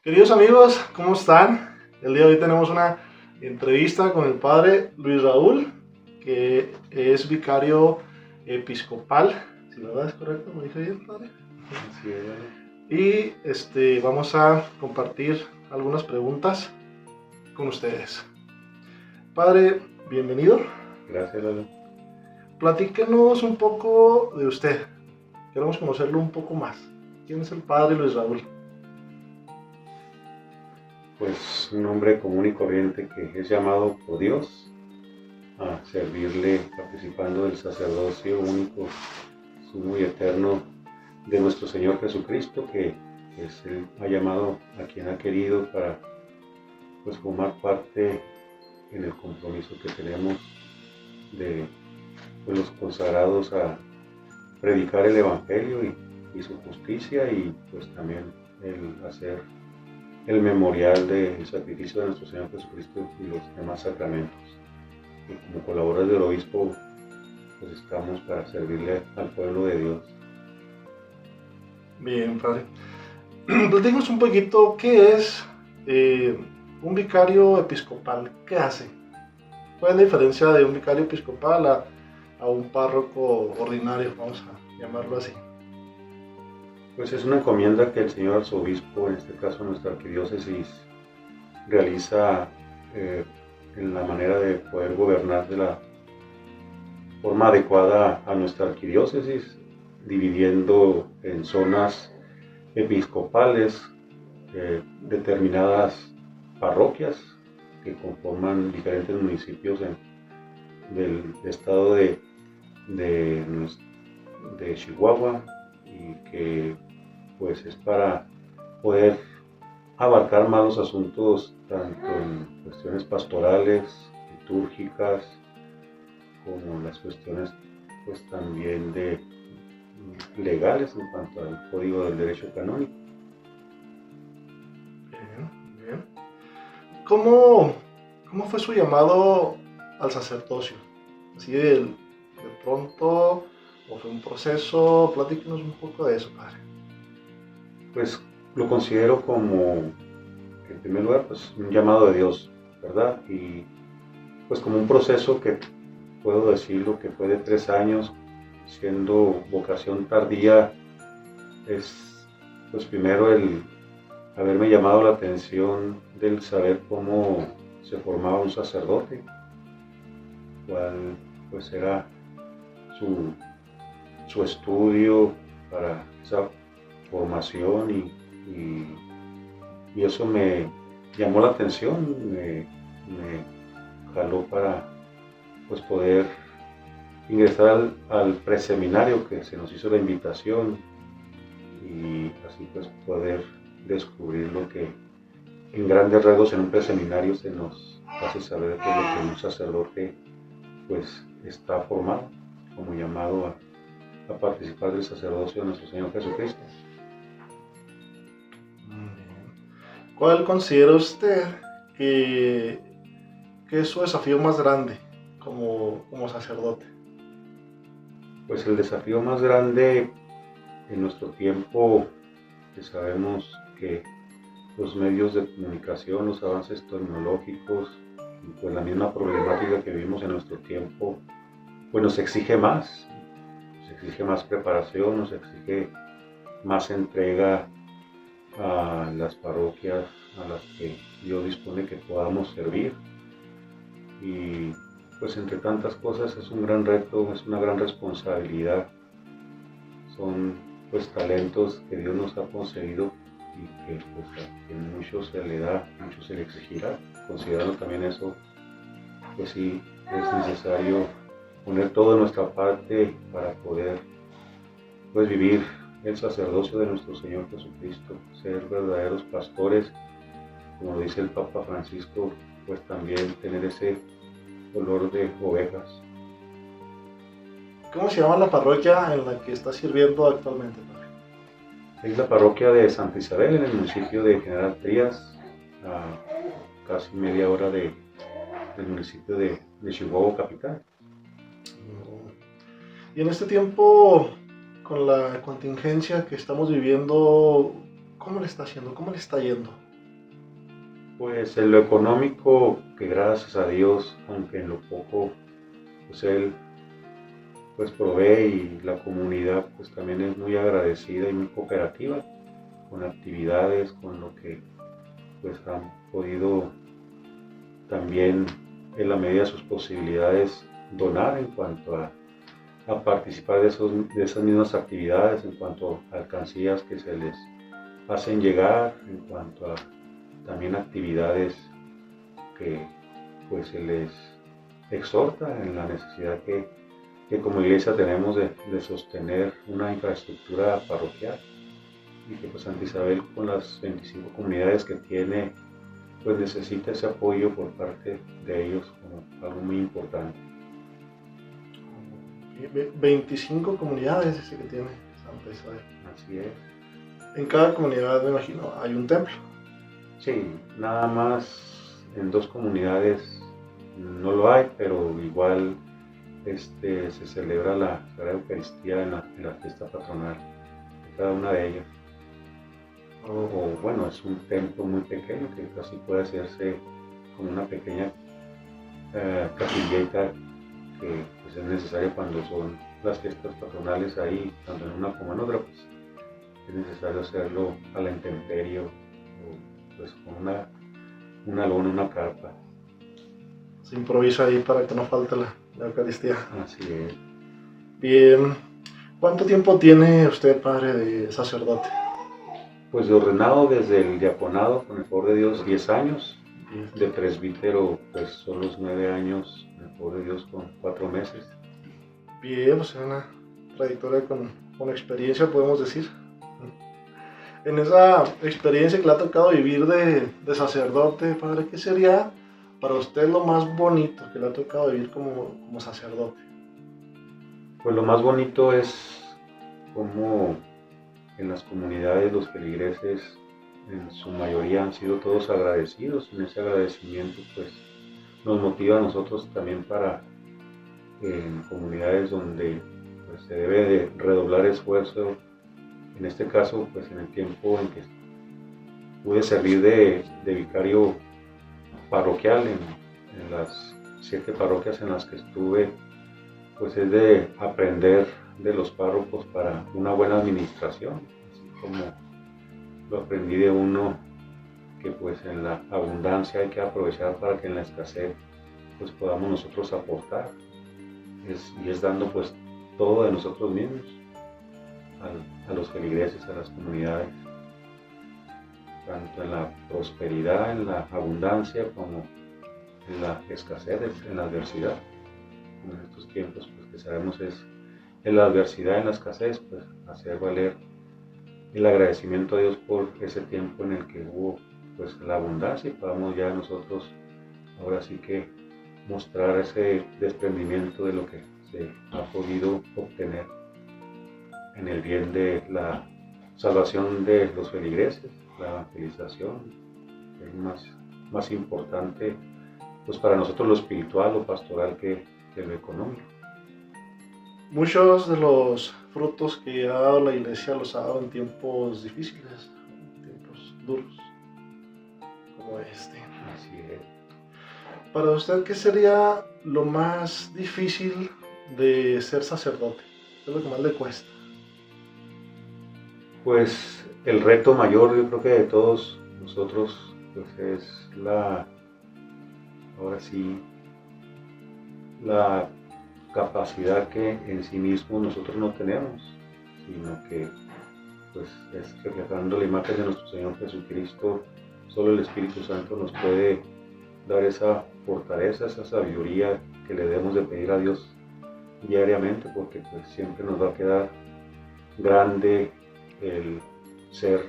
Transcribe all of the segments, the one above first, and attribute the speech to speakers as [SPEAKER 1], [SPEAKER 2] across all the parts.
[SPEAKER 1] Queridos amigos, ¿cómo están? El día de hoy tenemos una entrevista con el padre Luis Raúl, que es vicario episcopal. ¿Sí, verdad? ¿Es correcto? ¿Me dije bien, padre?
[SPEAKER 2] Así es, ¿verdad?
[SPEAKER 1] Y vamos a compartir algunas preguntas con ustedes. Padre, bienvenido.
[SPEAKER 2] Gracias, Lalo.
[SPEAKER 1] Platíquenos un poco de usted. Queremos conocerlo un poco más. ¿Quién es el padre Luis Raúl?
[SPEAKER 2] Pues un hombre común y corriente que es llamado por Dios a servirle participando del sacerdocio único, sumo y eterno de nuestro Señor Jesucristo, que pues, Él ha llamado a quien ha querido para pues, formar parte en el compromiso que tenemos de pues, los consagrados a predicar el Evangelio y su justicia, y pues también el hacer el memorial del sacrificio de nuestro Señor Jesucristo y los demás sacramentos. Y como colaboradores del obispo, pues estamos para servirle al pueblo de Dios.
[SPEAKER 1] Bien, padre. Platícanos un poquito qué es un vicario episcopal. ¿Qué hace? ¿Cuál es la diferencia de un vicario episcopal a un párroco ordinario? Vamos a llamarlo así.
[SPEAKER 2] Pues es una encomienda que el señor arzobispo, en este caso nuestra arquidiócesis, realiza en la manera de poder gobernar de la forma adecuada a nuestra arquidiócesis, dividiendo en zonas episcopales determinadas parroquias que conforman diferentes municipios del estado de Chihuahua, y que pues es para poder abarcar más los asuntos tanto en cuestiones pastorales, litúrgicas, como las cuestiones pues también de legales en cuanto al código del derecho canónico.
[SPEAKER 1] Bien, bien. ¿Cómo fue su llamado al sacerdocio? ¿Así de pronto o fue un proceso? Platíquenos un poco de eso, padre.
[SPEAKER 2] Pues lo considero como, en primer lugar, pues un llamado de Dios, ¿verdad? Y pues como un proceso que puedo decirlo que fue de 3 años, siendo vocación tardía, es pues primero el haberme llamado la atención del saber cómo se formaba un sacerdote, cuál pues era su estudio para esa formación, y eso me llamó la atención, me jaló para pues poder ingresar al preseminario, que se nos hizo la invitación, y así pues poder descubrir lo que en grandes rasgos en un preseminario se nos hace saber, que lo que un sacerdote pues está formado, como llamado a participar del sacerdocio de nuestro Señor Jesucristo.
[SPEAKER 1] ¿Cuál considera usted que es su desafío más grande como sacerdote?
[SPEAKER 2] Pues el desafío más grande en nuestro tiempo, que sabemos que los medios de comunicación, los avances tecnológicos, y pues la misma problemática que vivimos en nuestro tiempo, pues nos exige más preparación, nos exige más entrega a las parroquias a las que Dios dispone que podamos servir. Y pues entre tantas cosas es un gran reto, es una gran responsabilidad. Son pues talentos que Dios nos ha concedido y que pues a muchos se le da, muchos se le exigirá. Considerando también eso, pues sí es necesario poner todo de nuestra parte para poder pues vivir el sacerdocio de nuestro Señor Jesucristo, ser verdaderos pastores, como lo dice el Papa Francisco, pues también tener ese olor de ovejas.
[SPEAKER 1] ¿Cómo se llama la parroquia en la que está sirviendo actualmente, padre?
[SPEAKER 2] Es la parroquia de Santa Isabel, en el municipio de General Trías, a casi media hora del municipio de Chihuahua capital.
[SPEAKER 1] Y en este tiempo, con la contingencia que estamos viviendo, ¿cómo le está haciendo? ¿Cómo le está yendo?
[SPEAKER 2] Pues en lo económico, que gracias a Dios, aunque en lo poco, pues Él pues provee, y la comunidad pues también es muy agradecida y muy cooperativa con actividades, con lo que pues han podido también en la medida de sus posibilidades donar en cuanto a participar de esas mismas actividades, en cuanto a alcancías que se les hacen llegar, en cuanto a también actividades que pues se les exhorta en la necesidad que como iglesia tenemos de sostener una infraestructura parroquial, y que pues Santa Isabel, con las 25 comunidades que tiene, pues necesita ese apoyo por parte de ellos como algo muy importante.
[SPEAKER 1] 25 comunidades dice que tiene Santa Isabel.
[SPEAKER 2] Así es.
[SPEAKER 1] En cada comunidad, me imagino, hay un templo.
[SPEAKER 2] Sí, nada más en 2 comunidades no lo hay, pero igual se celebra la Sagrada Eucaristía en la fiesta patronal de cada una de ellas. O bueno, es un templo muy pequeño que casi puede hacerse como una pequeña capillita que pues, es necesaria cuando son las fiestas patronales ahí, tanto en una como en otra, pues es necesario hacerlo a la intemperie, o pues con una lona, una carpa.
[SPEAKER 1] Se improvisa ahí para que no falte la Eucaristía.
[SPEAKER 2] Así es.
[SPEAKER 1] Bien. ¿Cuánto tiempo tiene usted, padre, de sacerdote?
[SPEAKER 2] Pues de ordenado desde el diaconado, con el favor de Dios, 10 años. De presbítero, pues son los 9 años, con el favor de Dios, con 4 meses.
[SPEAKER 1] Bien, pues es una trayectoria con experiencia, podemos decir. En esa experiencia que le ha tocado vivir de sacerdote, padre, ¿qué sería para usted lo más bonito que le ha tocado vivir como sacerdote?
[SPEAKER 2] Pues lo más bonito es cómo en las comunidades los feligreses en su mayoría han sido todos agradecidos. En ese agradecimiento pues nos motiva a nosotros también para en comunidades donde pues, se debe de redoblar esfuerzo. En este caso pues en el tiempo en que pude servir de vicario parroquial en las 7 parroquias en las que estuve, pues es de aprender de los párrocos para una buena administración, así como lo aprendí de uno, que pues en la abundancia hay que aprovechar para que en la escasez pues podamos nosotros aportar, y es dando pues todo de nosotros mismos a los feligreses, a las comunidades, tanto en la prosperidad, en la abundancia, como en la escasez, en la adversidad. En estos tiempos pues que sabemos es en la adversidad, en la escasez, pues hacer valer el agradecimiento a Dios por ese tiempo en el que hubo pues la abundancia, y podamos ya nosotros ahora sí que mostrar ese desprendimiento de lo que se ha podido obtener en el bien de la salvación de los feligreses, la evangelización, es más importante pues para nosotros lo espiritual, lo pastoral, que lo económico.
[SPEAKER 1] Muchos de los frutos que ha dado la iglesia los ha dado en tiempos difíciles, en tiempos duros, como este.
[SPEAKER 2] Así es.
[SPEAKER 1] Para usted, ¿qué sería lo más difícil de ser sacerdote? ¿Qué es lo que más le cuesta?
[SPEAKER 2] Pues el reto mayor, yo creo que de todos nosotros, pues es ahora sí, la capacidad que en sí mismos nosotros no tenemos, sino que pues es reflejando la imagen de nuestro Señor Jesucristo. Solo el Espíritu Santo nos puede dar esa fortaleza, esa sabiduría que le debemos de pedir a Dios diariamente, porque pues siempre nos va a quedar grande el ser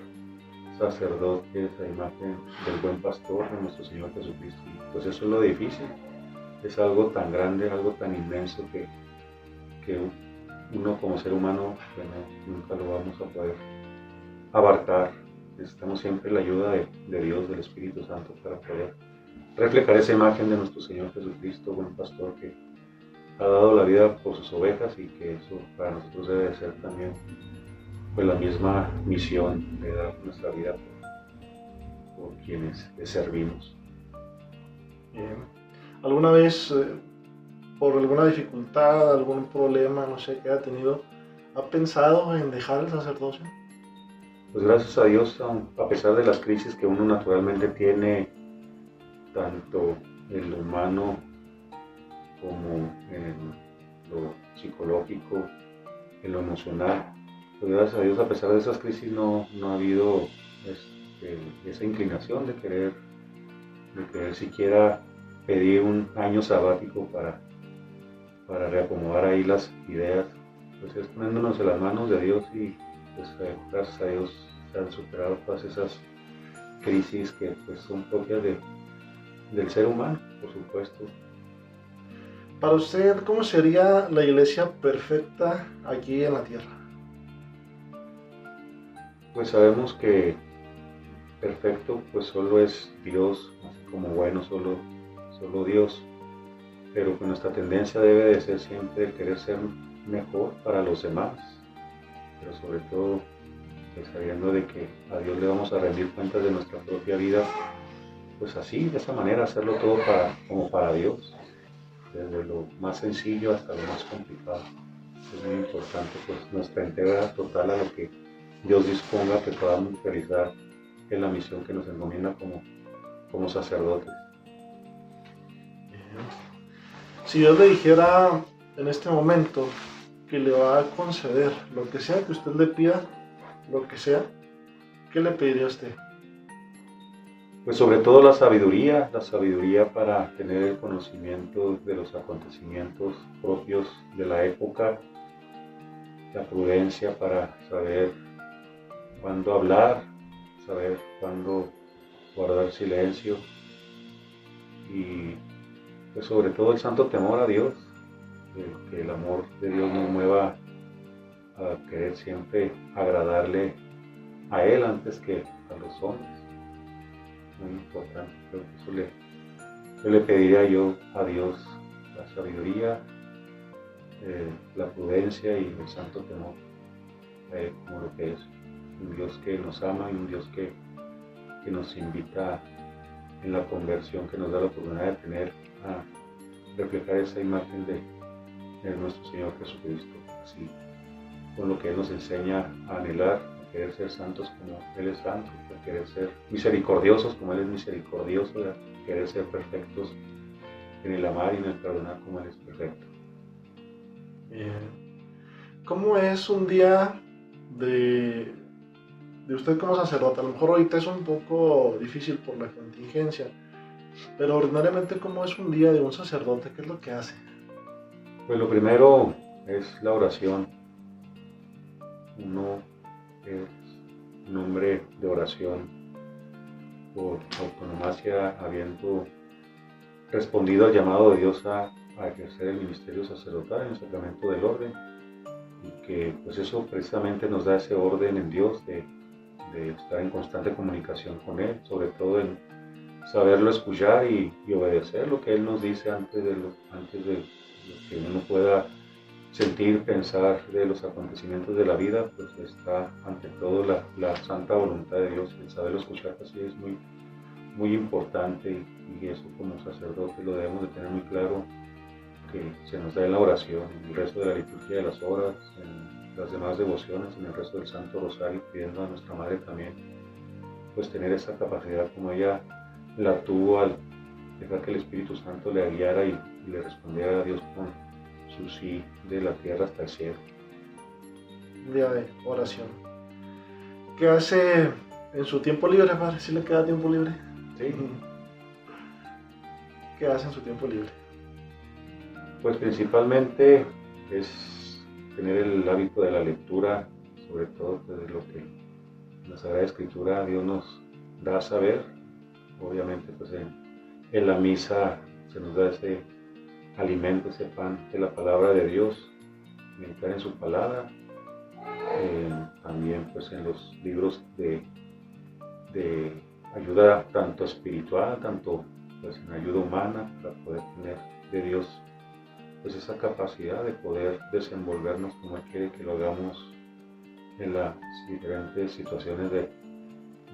[SPEAKER 2] sacerdotes a imagen del buen pastor, de nuestro Señor Jesucristo. Pues eso es lo difícil, es algo tan grande, algo tan inmenso que uno como ser humano nunca lo vamos a poder abarcar. Necesitamos siempre la ayuda de Dios, del Espíritu Santo, para poder reflejar esa imagen de nuestro Señor Jesucristo, buen pastor que ha dado la vida por sus ovejas, y que eso para nosotros debe de ser también pues la misma misión de dar nuestra vida por quienes le servimos.
[SPEAKER 1] Bien. ¿Alguna vez, por alguna dificultad, algún problema, no sé, que haya tenido, ha pensado en dejar el sacerdocio?
[SPEAKER 2] Pues gracias a Dios, a pesar de las crisis que uno naturalmente tiene, tanto en lo humano como en lo psicológico, en lo emocional, pues gracias a Dios, a pesar de esas crisis no ha habido esa inclinación de querer siquiera pedir un año sabático para reacomodar ahí las ideas. Pues es poniéndonos en las manos de Dios y pues gracias a Dios se han superado todas esas crisis que pues son propias del ser humano, por supuesto.
[SPEAKER 1] Para usted, ¿cómo sería la iglesia perfecta aquí en la tierra?
[SPEAKER 2] Pues sabemos que perfecto pues solo es Dios, así como bueno solo Dios, pero que nuestra tendencia debe de ser siempre el querer ser mejor para los demás, pero sobre todo pues sabiendo de que a Dios le vamos a rendir cuentas de nuestra propia vida, pues así, de esa manera, hacerlo todo como para Dios, desde lo más sencillo hasta lo más complicado. Es muy importante pues nuestra entrega total a lo que Dios disponga que podamos realizar en la misión que nos encomienda como sacerdotes.
[SPEAKER 1] Si Dios le dijera en este momento que le va a conceder lo que sea que usted le pida, lo que sea, ¿qué le pediría a usted?
[SPEAKER 2] Pues sobre todo la sabiduría para tener el conocimiento de los acontecimientos propios de la época, la prudencia para saber cuándo hablar, saber cuándo guardar silencio y pues sobre todo el santo temor a Dios, que el amor de Dios nos mueva a querer siempre agradarle a Él antes que a los hombres. Muy importante, creo que eso le pediría yo a Dios, la sabiduría, la prudencia y el santo temor, como lo que es un Dios que nos ama y un Dios que nos invita en la conversión, que nos da la oportunidad de tener, a reflejar esa imagen de nuestro Señor Jesucristo, así con lo que Él nos enseña a anhelar, a querer ser santos como Él es santo, a querer ser misericordiosos como Él es misericordioso, a querer ser perfectos en el amar y en el perdonar como Él es perfecto.
[SPEAKER 1] ¿Cómo es un día de usted como sacerdote? A lo mejor ahorita es un poco difícil por la contingencia, pero ordinariamente, ¿cómo es un día de un sacerdote? ¿Qué es lo que hace?
[SPEAKER 2] Pues lo primero es la oración. Uno es un hombre de oración por autonomacia, habiendo respondido al llamado de Dios a ejercer el ministerio sacerdotal en el sacramento del orden, y que pues eso precisamente nos da ese orden en Dios de estar en constante comunicación con Él, sobre todo en saberlo escuchar y obedecer lo que Él nos dice antes de lo que uno pueda sentir, pensar de los acontecimientos de la vida, pues está ante todo la santa voluntad de Dios. El saberlo escuchar así es muy, muy importante, y eso como sacerdote lo debemos de tener muy claro, que se nos da en la oración, en el resto de la liturgia de las horas, en las demás devociones, en el resto del Santo Rosario, pidiendo a nuestra Madre también, pues tener esa capacidad como ella la tuvo al dejar que el Espíritu Santo le guiara y le respondiera a Dios con su sí de la tierra hasta el cielo.
[SPEAKER 1] Un día de oración. ¿Qué hace en su tiempo libre, padre? ¿Sí le queda tiempo libre?
[SPEAKER 2] Sí.
[SPEAKER 1] ¿Qué hace en su tiempo libre?
[SPEAKER 2] Pues principalmente es tener el hábito de la lectura, sobre todo pues, de lo que en la Sagrada Escritura Dios nos da a saber. Obviamente pues en la misa se nos da ese alimento, ese pan de la palabra de Dios, meditar en su palabra, también pues en los libros de ayuda tanto espiritual, tanto pues en ayuda humana, para poder tener de Dios pues esa capacidad de poder desenvolvernos como Él quiere que lo hagamos en las diferentes situaciones de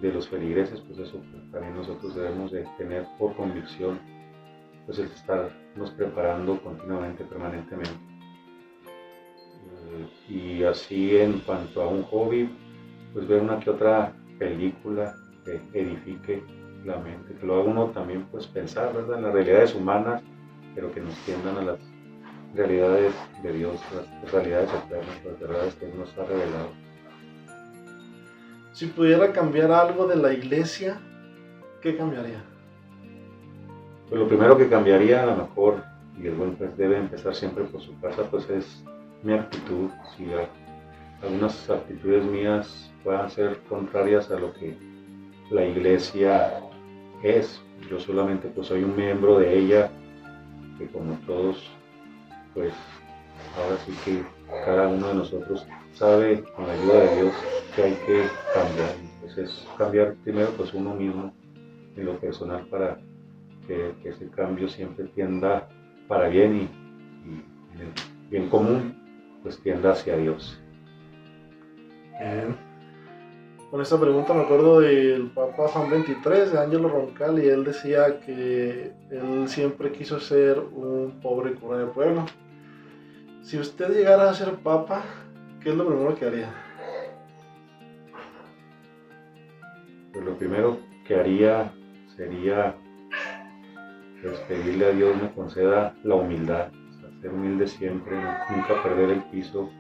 [SPEAKER 2] de los feligreses, pues eso pues, también nosotros debemos de tener por convicción, pues el estarnos preparando continuamente, permanentemente. Y así en cuanto a un hobby, pues ver una que otra película que edifique la mente, que lo haga uno también pues pensar, ¿verdad?, en las realidades humanas, pero que nos tiendan a las realidades de Dios, las realidades eternas, las verdades que Él nos ha revelado.
[SPEAKER 1] Si pudiera cambiar algo de la iglesia, ¿qué cambiaría?
[SPEAKER 2] Pues lo primero que cambiaría, a lo mejor, y el buen pues debe empezar siempre por su casa, pues es mi actitud. Si algunas actitudes mías puedan ser contrarias a lo que la iglesia es, yo solamente pues soy un miembro de ella, que como todos, pues ahora sí que cada uno de nosotros sabe con la ayuda de Dios que hay que cambiar. Pues es cambiar primero pues uno mismo en lo personal para que ese cambio siempre tienda para bien y en el bien común pues tienda hacia Dios.
[SPEAKER 1] Bien. Con esta pregunta me acuerdo del Papa Juan XXIII, de Ángelo Roncal, y él decía que él siempre quiso ser un pobre cura de pueblo. Si usted llegara a ser papa, ¿qué es lo primero que haría?
[SPEAKER 2] Pues lo primero que haría sería pues pedirle a Dios me conceda la humildad, o sea, ser humilde siempre, nunca perder el piso,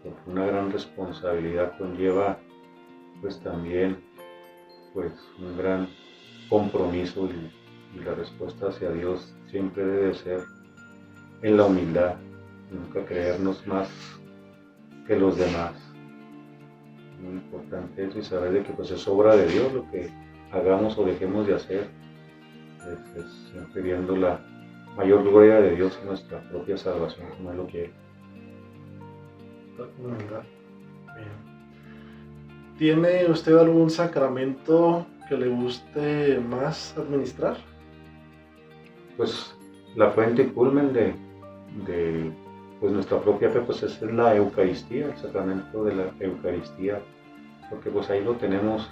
[SPEAKER 2] porque una gran responsabilidad conlleva pues también pues un gran compromiso y la respuesta hacia Dios siempre debe ser en la humildad, nunca creernos más que los demás. Muy importante eso y saber de que pues es obra de Dios lo que hagamos o dejemos de hacer, es siempre viendo la mayor gloria de Dios en nuestra propia salvación como Él lo quiere.
[SPEAKER 1] Humildad. Bien. ¿Tiene usted algún sacramento que le guste más administrar?
[SPEAKER 2] Pues la fuente y culmen de pues nuestra propia fe pues es la Eucaristía, el sacramento de la Eucaristía, porque pues ahí lo tenemos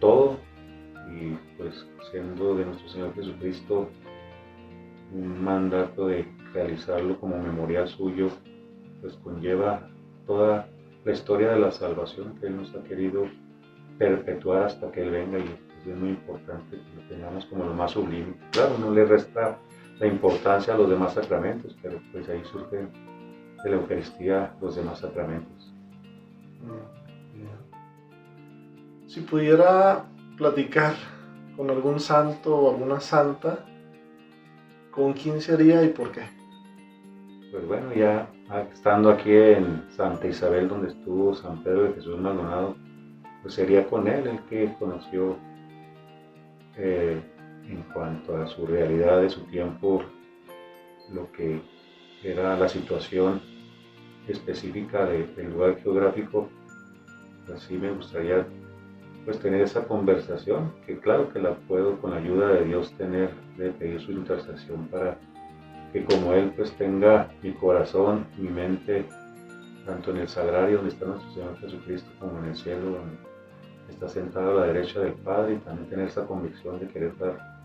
[SPEAKER 2] todo y pues siendo de nuestro Señor Jesucristo un mandato de realizarlo como memorial suyo, pues conlleva toda la historia de la salvación que Él nos ha querido perpetuar hasta que Él venga, y pues es muy importante que lo tengamos como lo más sublime. Claro, no le resta la importancia a los demás sacramentos, pero pues ahí surgen de la Eucaristía los demás sacramentos.
[SPEAKER 1] Si pudiera platicar con algún santo o alguna santa, ¿con quién sería y por qué?
[SPEAKER 2] Pues bueno, ya estando aquí en Santa Isabel, donde estuvo San Pedro de Jesús Maldonado, pues sería con él el que conoció en cuanto a su realidad de su tiempo, lo que era la situación específica del lugar geográfico. Pues sí me gustaría pues tener esa conversación, que claro que la puedo con la ayuda de Dios tener, de pedir su intercesión para que como Él pues tenga mi corazón, mi mente, tanto en el sagrario donde está nuestro Señor Jesucristo como en el cielo donde está sentado a la derecha del Padre, y también tener esa convicción de querer dar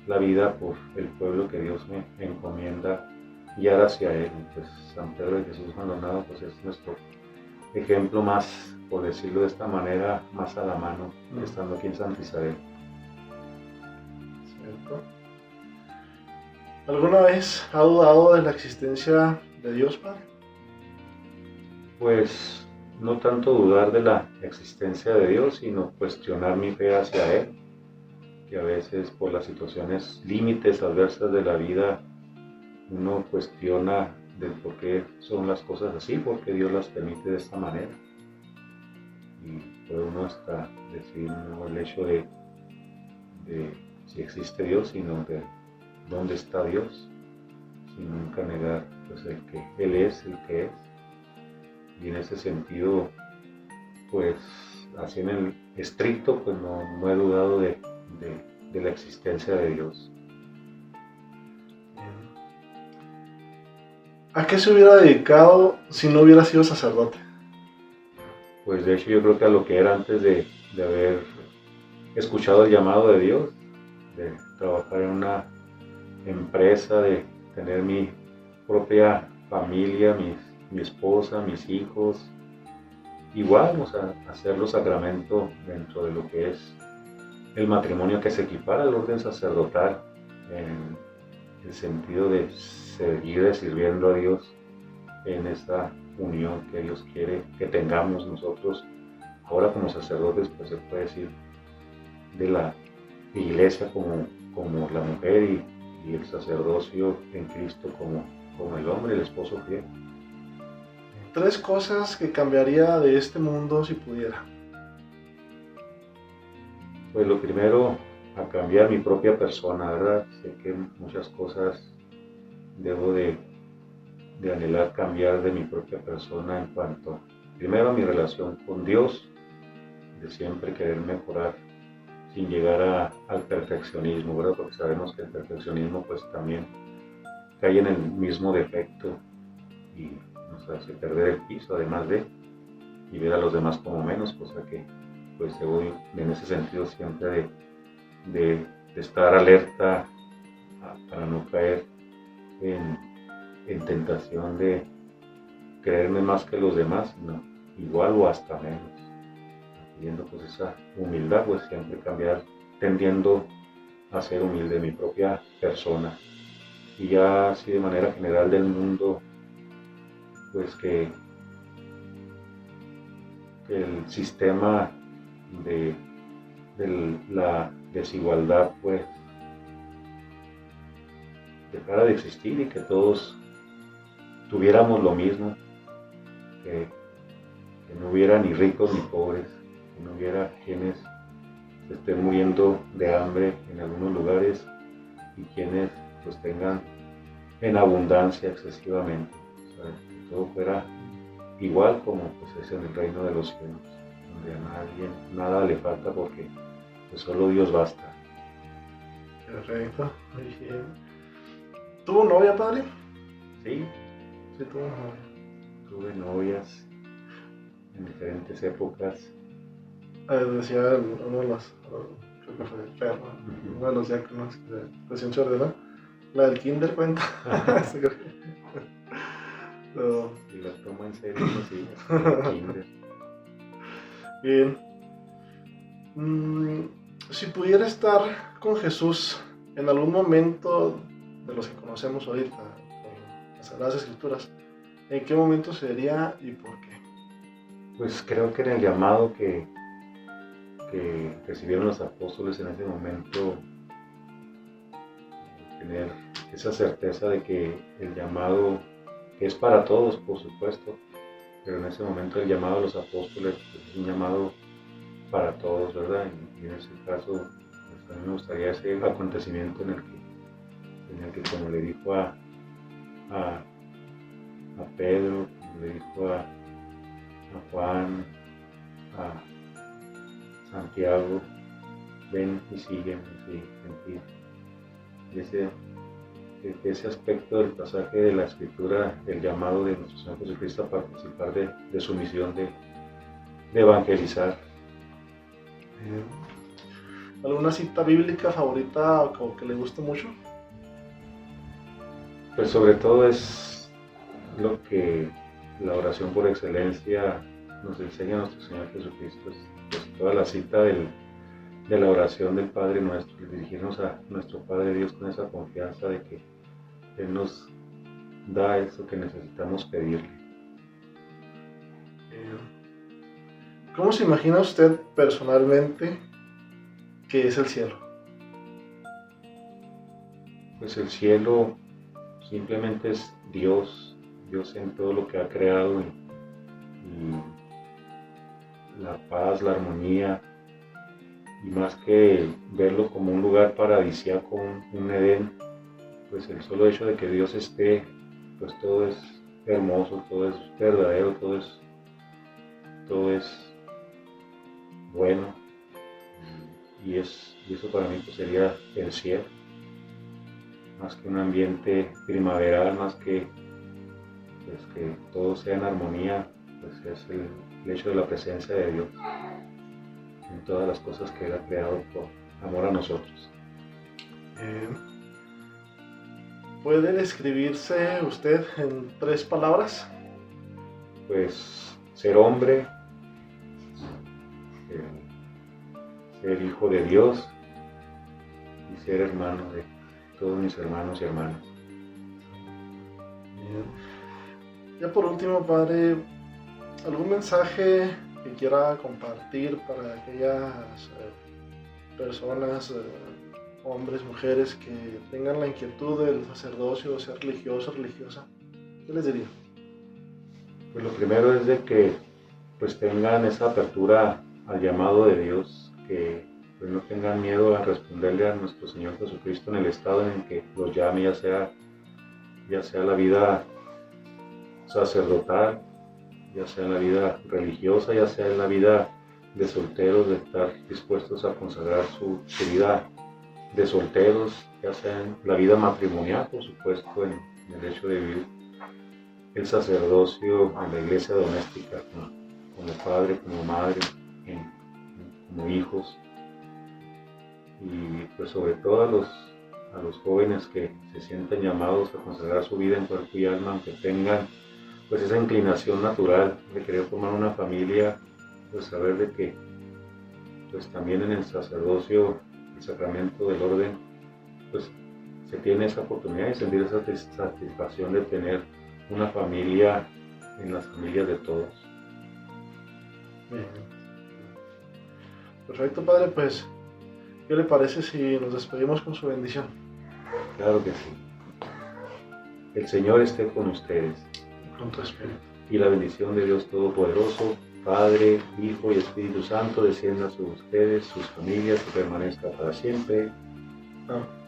[SPEAKER 2] la vida por el pueblo que Dios me encomienda guiar hacia Él. Pues San Pedro de Jesús Maldonado pues es nuestro ejemplo más, por decirlo de esta manera, más a la mano, estando aquí en Santa Isabel.
[SPEAKER 1] ¿Cierto? ¿Alguna vez ha dudado de la existencia de Dios, Padre?
[SPEAKER 2] Pues no tanto dudar de la existencia de Dios, sino cuestionar mi fe hacia Él, que a veces por las situaciones límites adversas de la vida uno cuestiona del por qué son las cosas así, por qué Dios las permite de esta manera. Y puede uno hasta decir no el hecho de si existe Dios, sino de dónde está Dios, sin nunca negar pues el que Él es, el que es. Y en ese sentido, pues así en el estricto, pues no he dudado de la existencia de Dios.
[SPEAKER 1] ¿A qué se hubiera dedicado si no hubiera sido sacerdote?
[SPEAKER 2] Pues de hecho yo creo que a lo que era antes de haber escuchado el llamado de Dios, de trabajar en una empresa, de tener mi propia familia, mi esposa, mis hijos. Igual, o sea, hacerlo sacramento dentro de lo que es el matrimonio, que se equipara al orden sacerdotal en el sentido de seguir sirviendo a Dios en esa unión que Dios quiere que tengamos nosotros ahora como sacerdotes, pues se puede decir, de la iglesia como la mujer y el sacerdocio en Cristo como el hombre, el esposo fiel.
[SPEAKER 1] 3 cosas que cambiaría de este mundo si pudiera.
[SPEAKER 2] Pues lo primero, a cambiar mi propia persona, ¿verdad? Sé que muchas cosas debo de anhelar cambiar de mi propia persona en cuanto, primero, a mi relación con Dios, de siempre querer mejorar sin llegar al perfeccionismo, ¿verdad? Porque sabemos que el perfeccionismo pues también cae en el mismo defecto y nos hace perder el piso, además y ver a los demás como menos, cosa que pues yo voy en ese sentido siempre de estar alerta para no caer en tentación de creerme más que los demás, sino igual o hasta menos. Pidiendo pues esa humildad, pues siempre cambiar, tendiendo a ser humilde mi propia persona. Y ya así de manera general del mundo, pues que el sistema de la desigualdad pues dejara de existir y que todos tuviéramos lo mismo, que no hubiera ni ricos ni pobres, que no hubiera quienes se estén muriendo de hambre en algunos lugares y quienes pues tengan en abundancia excesivamente, ¿sabes? Que todo fuera igual como pues es en el reino de los cielos, donde a nadie nada le falta porque pues solo Dios basta.
[SPEAKER 1] Perfecto, muy bien. ¿Tuvo novia, padre?
[SPEAKER 2] Sí,
[SPEAKER 1] Sí, tuvo novia.
[SPEAKER 2] tuve novias en diferentes épocas.
[SPEAKER 1] Decía uno de los, creo que fue Ferro, uno de los diáconos que recién se ordenó, la del kinder cuenta. No.
[SPEAKER 2] Y la tomo en serio, pues sí, el kinder.
[SPEAKER 1] Bien. Si pudiera estar con Jesús en algún momento de los que conocemos ahorita, con las Sagradas Escrituras, ¿en qué momento sería y por qué?
[SPEAKER 2] Pues creo que en el llamado que recibieron los apóstoles en ese momento, tener esa certeza de que el llamado, que es para todos por supuesto, pero en ese momento el llamado a los apóstoles pues, es un llamado para todos, ¿verdad? Y en ese caso pues, a mí me gustaría ese acontecimiento en el que como le dijo a Pedro, como le dijo a Juan, a Santiago, ven y sígueme, sí, en ti. Ese aspecto del pasaje de la Escritura, el llamado de nuestro Señor Jesucristo a participar de su misión de evangelizar.
[SPEAKER 1] ¿Alguna cita bíblica favorita o que le guste mucho?
[SPEAKER 2] Pues sobre todo es lo que la oración por excelencia nos enseña nuestro Señor Jesucristo, pues toda la cita de la oración del Padre Nuestro, y dirigirnos a nuestro Padre Dios con esa confianza de que Él nos da eso que necesitamos pedirle.
[SPEAKER 1] ¿Cómo se imagina usted personalmente que es el cielo?
[SPEAKER 2] Pues el cielo simplemente es Dios en todo lo que ha creado y la paz, la armonía, y más que verlo como un lugar paradisíaco, un Edén, pues el solo hecho de que Dios esté, pues todo es hermoso, todo es verdadero, todo es bueno, y eso para mí pues sería el cielo, más que un ambiente primaveral, más que pues que todo sea en armonía, pues es el hecho de la presencia de Dios. en todas las cosas que Él ha creado por amor a nosotros.
[SPEAKER 1] ¿Puede describirse usted en 3 palabras?
[SPEAKER 2] Pues ser hombre, ser hijo de Dios y ser hermano de todos mis hermanos y hermanas.
[SPEAKER 1] Ya por último, Padre, ¿algún mensaje que quiera compartir para aquellas personas, hombres, mujeres, que tengan la inquietud del sacerdocio, ser religioso, religiosa? ¿Qué les diría?
[SPEAKER 2] Pues lo primero es de que pues tengan esa apertura al llamado de Dios, que pues no tengan miedo a responderle a nuestro Señor Jesucristo en el estado en el que los llame, ya sea la vida sacerdotal, ya sea en la vida religiosa, ya sea en la vida de solteros, de estar dispuestos a consagrar su vida de solteros, ya sea en la vida matrimonial, por supuesto, en el hecho de vivir el sacerdocio en la iglesia doméstica, como padre, como madre, como hijos, y pues sobre todo a los jóvenes que se sienten llamados a consagrar su vida en cuerpo y alma, aunque tengan pues esa inclinación natural de querer formar una familia, pues saber de que pues también en el sacerdocio, el sacramento del orden, pues se tiene esa oportunidad de sentir esa satisfacción de tener una familia en las familias de todos.
[SPEAKER 1] Bien. Perfecto, Padre, pues, ¿qué le parece si nos despedimos con su bendición?
[SPEAKER 2] Claro que sí. El Señor esté con ustedes.
[SPEAKER 1] Con tu espíritu.
[SPEAKER 2] Y la bendición de Dios Todopoderoso, Padre, Hijo y Espíritu Santo, descienda sobre ustedes, sus familias, y permanezca para siempre.
[SPEAKER 1] Amén.